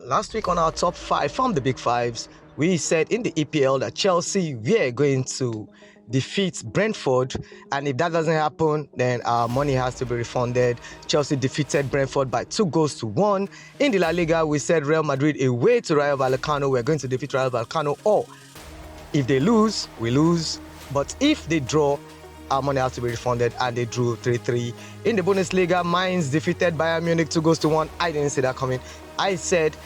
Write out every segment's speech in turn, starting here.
Last week on our top five from the Big Fives, we said in the EPL that Chelsea were going to defeat Brentford, and if that doesn't happen, then our money has to be refunded. Chelsea defeated Brentford by 2-1. In the La Liga, we said Real Madrid away to Rayo Vallecano, we're going to defeat Rayo Vallecano, or if they lose, we lose. But if they draw, our money has to be refunded, and they drew 3-3. In the Bundesliga, Mainz defeated Bayern Munich 2-1. I didn't see that coming. I said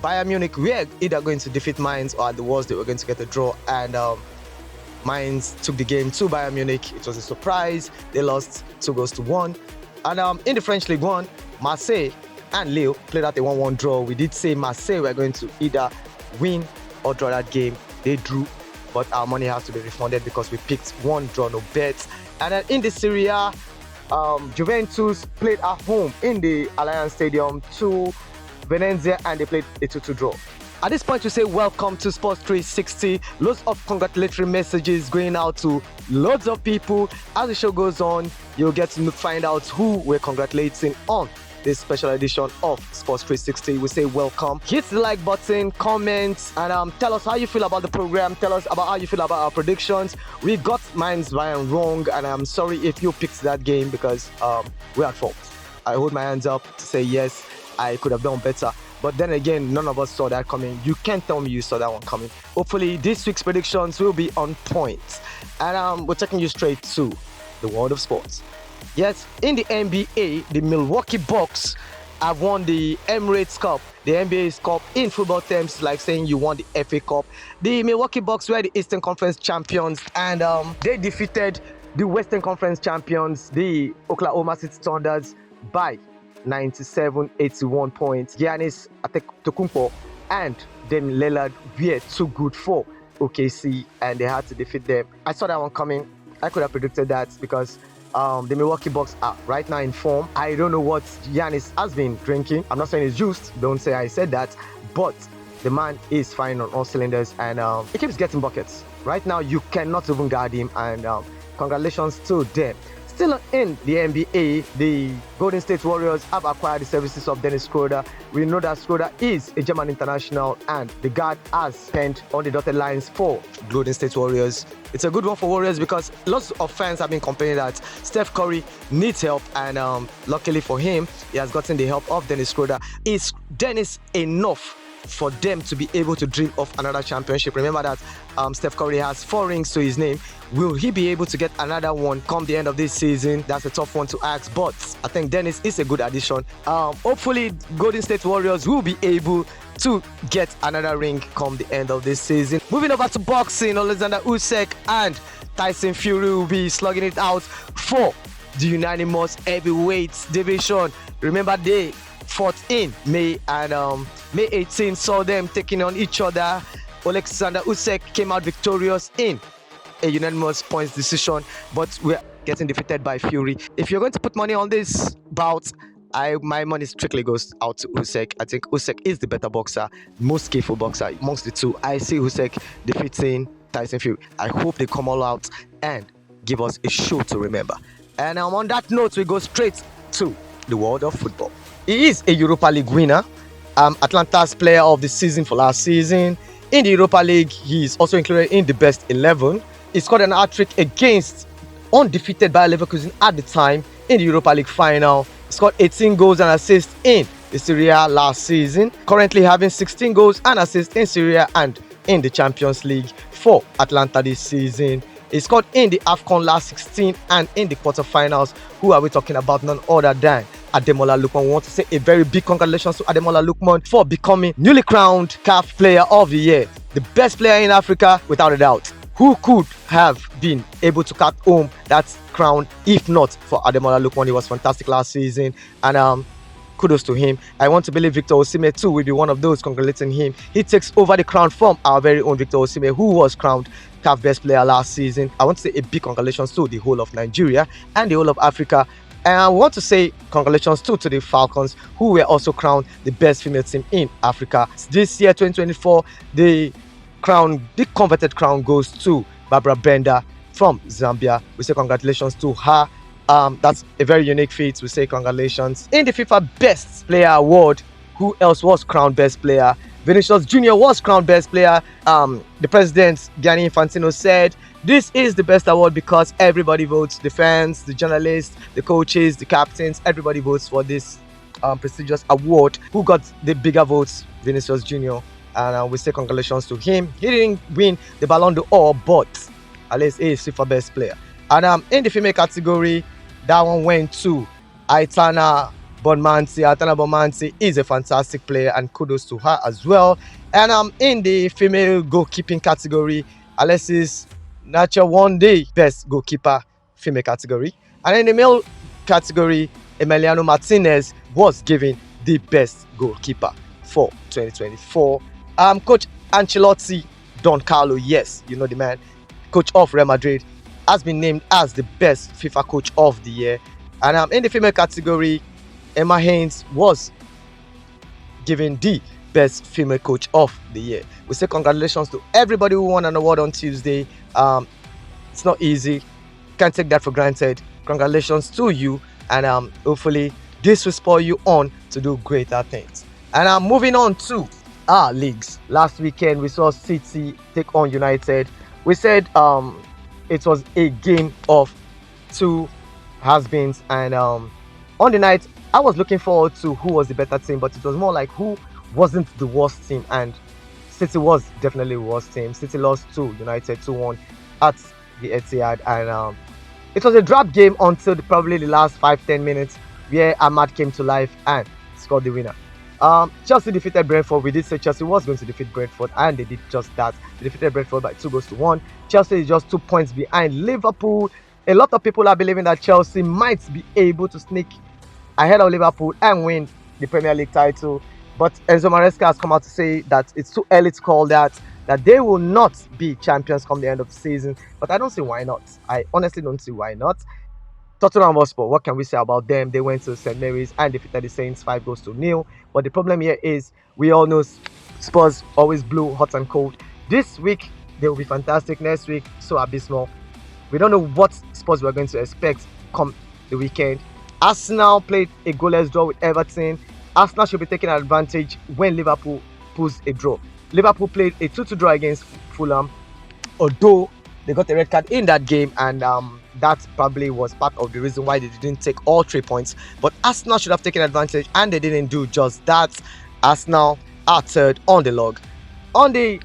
Bayern Munich were either going to defeat Mainz, or at the worst, they were going to get a draw, and Mainz took the game to Bayern Munich. It was a surprise. They lost 2-1. And in the French League 1, Marseille and Lille played out a 1-1 draw. We did say Marseille were going to either win or draw that game. They drew, but our money has to be refunded because we picked one draw, no bets. And then in the Serie A, Juventus played at home in the Allianz Stadium to Venezia, and they played a 2-2 draw. At this point, we say welcome to Sports 360. Loads of congratulatory messages going out to loads of people. As the show goes on, you'll get to find out who we're congratulating on this special edition of Sports 360. We say welcome. Hit the like button, comment, and tell us how you feel about the program. Tell us about how you feel about our predictions. We got mine's Bayern wrong, and I'm sorry if you picked that game because we're at fault. I hold my hands up to say yes, I could have done better. But then again, none of us saw that coming. You can't tell me you saw that one coming. Hopefully, this week's predictions will be on point. And we're taking you straight to the world of sports. Yes, in the NBA, the Milwaukee Bucks have won the Emirates Cup. The NBA's Cup in football terms, like saying you won the FA Cup. The Milwaukee Bucks were the Eastern Conference champions, and they defeated the Western Conference champions, the Oklahoma City Thunders, by 97-81 points. Giannis Antetokounmpo and Damian Lillard were too good for OKC, and they had to defeat them. I saw that one coming. I could have predicted that because the Milwaukee Bucks are right now in form. I don't know what Giannis has been drinking. I'm not saying it's juiced. Don't say I said that. But the man is firing on all cylinders, and he keeps getting buckets. Right now, you cannot even guard him, and congratulations to them. Still in the NBA, the Golden State Warriors have acquired the services of Dennis Schroeder. We know that Schroeder is a German international, and the guard has spent on the dotted lines for Golden State Warriors. It's a good one for Warriors because lots of fans have been complaining that Steph Curry needs help, and luckily for him, he has gotten the help of Dennis Schroeder. Is Dennis enough for them to be able to dream of another championship? Remember that Steph Curry has 4 rings to his name. Will he be able to get another one come the end of this season? That's a tough one to ask, but I think Dennis is a good addition. Hopefully, Golden State Warriors will be able to get another ring come the end of this season. Moving over to boxing, Alexander Usyk and Tyson Fury will be slugging it out for the unanimous heavyweight division. Remember, they fought in May, and May 18 saw them taking on each other. Alexander Usyk came out victorious in a unanimous points decision, but we're getting defeated by Fury. If you're going to put money on this bout, my money strictly goes out to Usyk. I think Usyk is the better boxer, most skillful boxer amongst the two. I see Usyk defeating Tyson Fury. I hope they come all out and give us a show to remember. And on that note, we go straight to the world of football. He is a Europa League winner, Atlanta's player of the season for last season. In the Europa League, he is also included in the best 11. He scored an hat-trick against undefeated Bayer Leverkusen at the time in the Europa League final. He scored 18 goals and assists in the Serie A last season. Currently having 16 goals and assists in Serie A and in the Champions League for Atlanta this season. He scored in the AFCON last 16 and in the quarterfinals. Who are we talking about? None other than Ademola Lookman. We want to say a very big congratulations to Ademola Lookman for becoming newly crowned CAF Player of the Year. The best player in Africa, without a doubt. Who could have been able to cut home that crown if not for Ademola Lookman? He was fantastic last season, and kudos to him. I want to believe Victor Osimhen too will be one of those congratulating him. He takes over the crown from our very own Victor Osimhen, who was crowned CAF Best Player last season. I want to say a big congratulations to the whole of Nigeria and the whole of Africa. And I want to say congratulations too to the Falcons, who were also crowned the best female team in Africa. This year, 2024, the coveted crown goes to Barbara Bender from Zambia. We say congratulations to her. That's a very unique feat. We say congratulations. In the FIFA Best Player Award, Who else was crowned best player? Vinicius Junior was crowned best player. The president Gianni Infantino said this is the best award because everybody votes. The fans, the journalists, the coaches, the captains, everybody votes for this prestigious award. Who got the bigger votes? Vinicius Junior. And we say congratulations to him. He didn't win the Ballon d'Or, but at least he is FIFA best player. And in the female category, that one went to Aitana Bonmansi. Aitana Bonmansi is a fantastic player, and kudos to her as well. And in the female goalkeeping category, Alexis Nacho won the best goalkeeper female category. And in the male category, Emiliano Martinez was given the best goalkeeper for 2024. Coach Ancelotti Don Carlo, yes, you know the man, coach of Real Madrid, has been named as the best FIFA coach of the year. And in the female category, Emma Haynes was given the best female coach of the year. We say congratulations to everybody who won an award on Tuesday. It's not easy, can't take that for granted. Congratulations to you, and hopefully this will spur you on to do greater things. And I'm moving on to our leagues. Last weekend we saw City take on United. We said it was a game of two has-beens, and on the night I was looking forward to who was the better team, but it was more like who wasn't the worst team, and City was definitely the worst team. City lost to United 2-1 at the Etihad, and it was a drab game until probably the last 5-10 minutes, where Ahmad came to life and scored the winner. Chelsea defeated Brentford. We did say Chelsea was going to defeat Brentford, and they did just that. They defeated Brentford by 2-1. Chelsea is just 2 points behind Liverpool. A lot of people are believing that Chelsea might be able to sneak ahead of Liverpool and win the Premier League title. But Enzo Maresca has come out to say that it's too early to call that they will not be champions come the end of the season. But I don't see why not. I honestly don't see why not. Tottenham Hotspur, what can we say about them? They went to St. Mary's and defeated the Saints 5-0. But the problem here is we all know Spurs always blew hot and cold. This week, they will be fantastic. Next week, so abysmal. We don't know what Spurs we're going to expect come the weekend. Arsenal played a goalless draw with Everton. Arsenal should be taking advantage when Liverpool pulls a draw. Liverpool played a 2-2 draw against Fulham, although they got a red card in that game, and that probably was part of the reason why they didn't take all 3 points. But Arsenal should have taken advantage, and they didn't do just that. Arsenal are third on the log. On the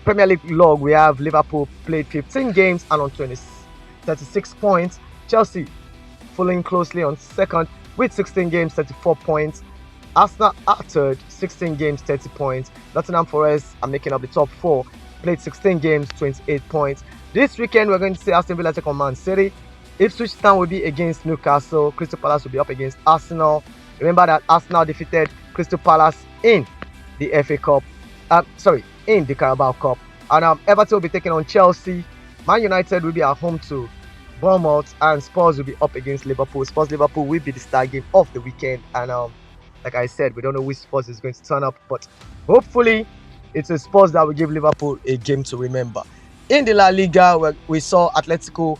Premier League log, we have Liverpool played 15 games and on 36 points. Chelsea following closely on second with 16 games, 34 points. Arsenal are third, 16 games, 30 points. Nottingham Forest are making up the top 4, played 16 games, 28 points. This weekend, we're going to see Aston Villa take on Man City. Ipswich Town will be against Newcastle. Crystal Palace will be up against Arsenal. Remember that Arsenal defeated Crystal Palace in the FA Cup. In the Carabao Cup. And Everton will be taking on Chelsea. Man United will be at home to Bournemouth, and Spurs will be up against Liverpool. Spurs-Liverpool will be the star game of the weekend. And like I said, we don't know which Spurs is going to turn up, but hopefully it's a Spurs that will give Liverpool a game to remember. In the La Liga, where we saw Atletico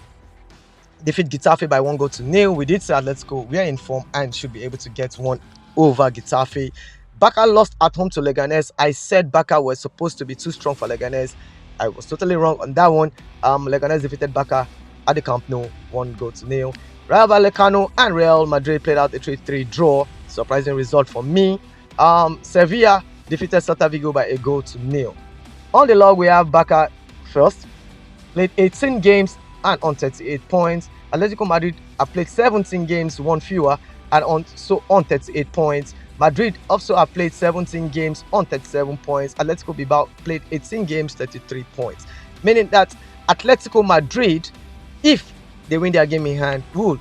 defeat Getafe by 1-0. We did say Atletico, we are in form and should be able to get one over Getafe. Barca lost at home to Leganés. I said Barca was supposed to be too strong for Leganés. I was totally wrong on that one. Leganés defeated Barca at the Camp Nou, 1-0. Rayo Vallecano and Real Madrid played out a 3-3 draw. Surprising result for me. Sevilla defeated Celta Vigo by 1-0. On the log, we have Barca first, played 18 games and on 38 points. Atletico Madrid have played 17 games, one fewer, and on 38 points. Madrid also have played 17 games on 37 points. Atletico Bilbao played 18 games, 33 points. Meaning that Atletico Madrid, if they win their game in hand, will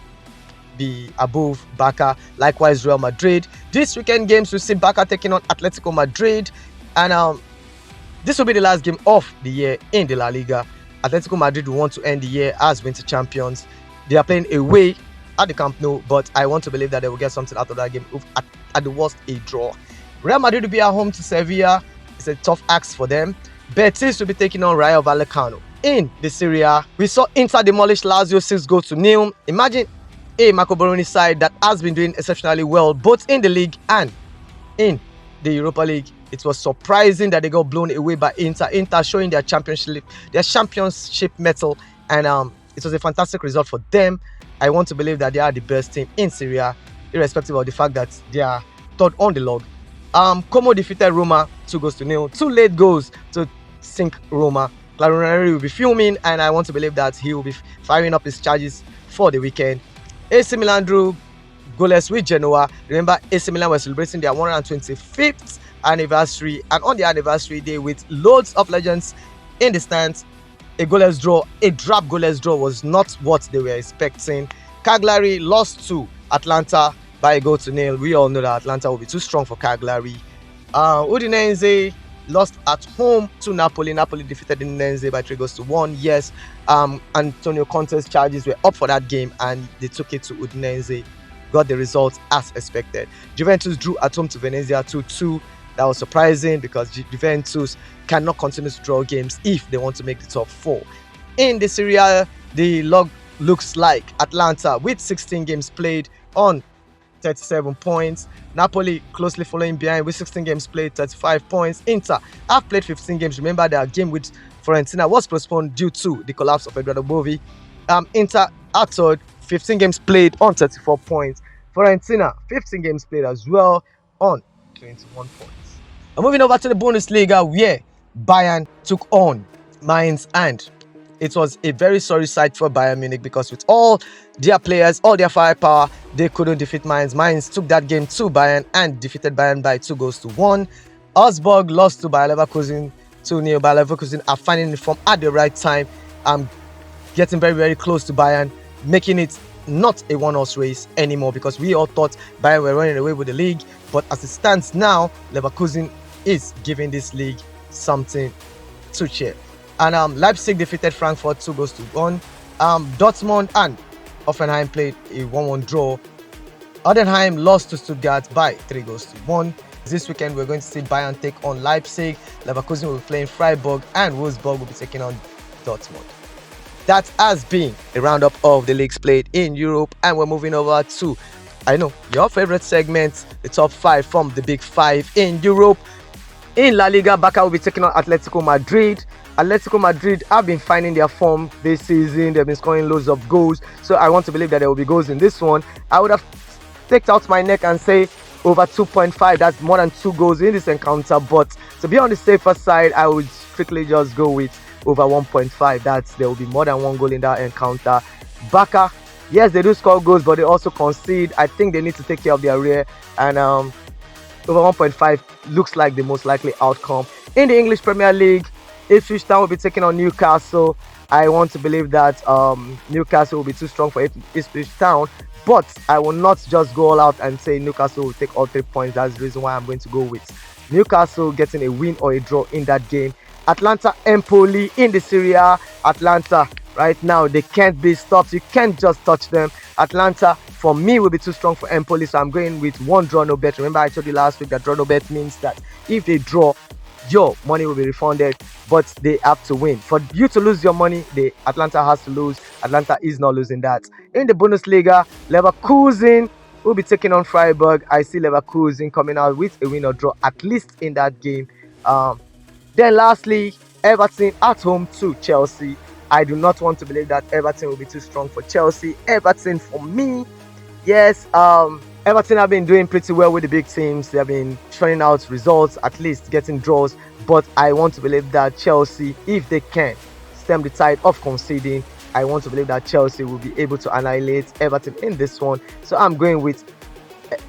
be above Barca. Likewise, Real Madrid. This weekend games, we see Barca taking on Atletico Madrid. And this will be the last game of the year in the La Liga. Atletico Madrid will want to end the year as winter champions. They are playing away at the Camp Nou, but I want to believe that they will get something out of that game. At the worst, a draw. Real Madrid will be at home to Sevilla. It's a tough ask for them. Betis will be taking on Rayo Vallecano. In the Serie A, we saw Inter demolish Lazio 6-0. Imagine a Marco Baroni side that has been doing exceptionally well both in the league and in the Europa League. It was surprising that they got blown away by Inter. Inter showing their championship mettle, and it was a fantastic result for them. I want to believe that they are the best team in Serie A, irrespective of the fact that they are third on the log. Como defeated Roma 2-0. 2 late goals to sink Roma. Claudio Ranieri will be filming, and I want to believe that he will be firing up his charges for the weekend. AC Milan drew goalless with Genoa. Remember, AC Milan were celebrating their 125th anniversary, and on the anniversary day, with loads of legends in the stands, a goalless draw, a drab goalless draw was not what they were expecting. Cagliari lost to Atalanta by a 0-0. We all know that Atalanta will be too strong for Cagliari. Udinese lost at home to Napoli. Napoli defeated Udinese by 3-1. Yes, Antonio Conte's charges were up for that game, and they took it to Udinese. Got the results as expected. Juventus drew at home to Venezia 2-2. That was surprising because Juventus cannot continue to draw games if they want to make the top 4. In the Serie A, the log looks like Atalanta with 16 games played on 37 points. Napoli closely following behind with 16 games played, 35 points. Inter have played 15 games. Remember, their game with Fiorentina was postponed due to the collapse of Eduardo Bove. Inter at third, 15 games played on 34 points. Fiorentina, 15 games played as well on 21 points. Moving over to the Bundesliga, where Bayern took on Mainz, and it was a very sorry sight for Bayern Munich because with all their players, all their firepower, they couldn't defeat Mainz. Mainz took that game to Bayern and defeated Bayern by 2-1. Augsburg lost to Bayer Leverkusen 2-0. Bayer Leverkusen are finding the form at the right time, getting very, very close to Bayern, making it not a one-horse race anymore because we all thought Bayern were running away with the league. But as it stands now, Leverkusen is giving this league something to cheer. And Leipzig defeated Frankfurt 2-1. Dortmund and Hoffenheim played a 1-1 draw. Heidenheim lost to Stuttgart by 3-1. This weekend we're going to see Bayern take on Leipzig. Leverkusen will be playing Freiburg, and Wolfsburg will be taking on Dortmund. That has been a roundup of the leagues played in Europe, and we're moving over to, I know, your favorite segment, the top 5 from the big 5 in Europe. In La Liga, Barca will be taking on Atletico Madrid. Atletico Madrid have been finding their form this season. They've been scoring loads of goals, so I want to believe that there will be goals in this one. I would have staked out my neck and say over 2.5. That's more than 2 goals in this encounter, but to be on the safer side, I would strictly just go with over 1.5. That's there will be more than 1 goal in that encounter. Barca, yes, they do score goals, but they also concede. I think they need to take care of their rear, and over 1.5 looks like the most likely outcome. In the English Premier League, Ipswich Town will be taking on Newcastle. I want to believe that Newcastle will be too strong for Ipswich Town, but I will not just go all out and say Newcastle will take all 3 points. That's the reason why I'm going to go with Newcastle getting a win or a draw in that game. Atlanta Empoli in the Serie A. Atlanta right now, they can't be stopped. You can't just touch them. Atlanta, for me, will be too strong for Empoli, so I'm going with 1 draw, no bet. Remember, I told you last week that draw, no bet means that if they draw, your money will be refunded, but they have to win. For you to lose your money, Atlanta has to lose. Atlanta is not losing that. In the Bundesliga, Leverkusen will be taking on Freiburg. I see Leverkusen coming out with a win or draw, at least in that game. Then lastly, Everton at home to Chelsea. I do not want to believe that Everton will be too strong for Chelsea. Everton, for me, yes, Everton have been doing pretty well with the big teams. They have been churning out results, at least getting draws. But I want to believe that Chelsea, if they can stem the tide of conceding, I want to believe that Chelsea will be able to annihilate Everton in this one. So I'm going with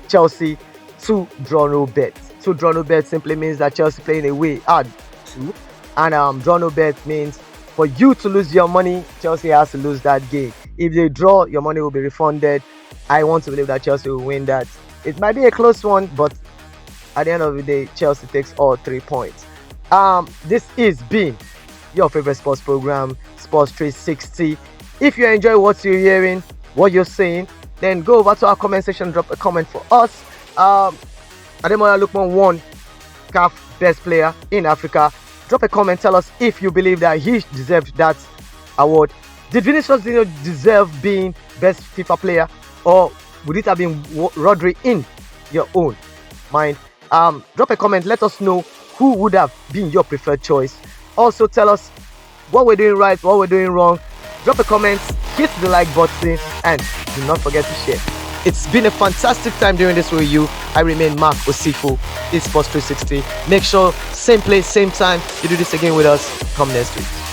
Chelsea 2 draw no bet. 2 draw no bet simply means that Chelsea playing away at 2. And draw no bet means for you to lose your money, Chelsea has to lose that game. If they draw, your money will be refunded. I want to believe that Chelsea will win that. It might be a close one, but at the end of the day, Chelsea takes all 3 points. This is been your favorite sports program, Sports 360. If you enjoy what you're hearing, what you're saying, then go over to our comment section, drop a comment for us. Ademola Lookman won CAF Best Player in Africa. Drop a comment, tell us if you believe that he deserved that award. Did Vinicius Junior deserve being Best FIFA Player, or would it have been Rodri in your own mind? Drop a comment. Let us know who would have been your preferred choice. Also, tell us what we're doing right, what we're doing wrong. Drop a comment, hit the like button, and do not forget to share. It's been a fantastic time doing this with you. I remain Mark Osifo, eSports 360. Make sure, same place, same time, you do this again with us. Come next week.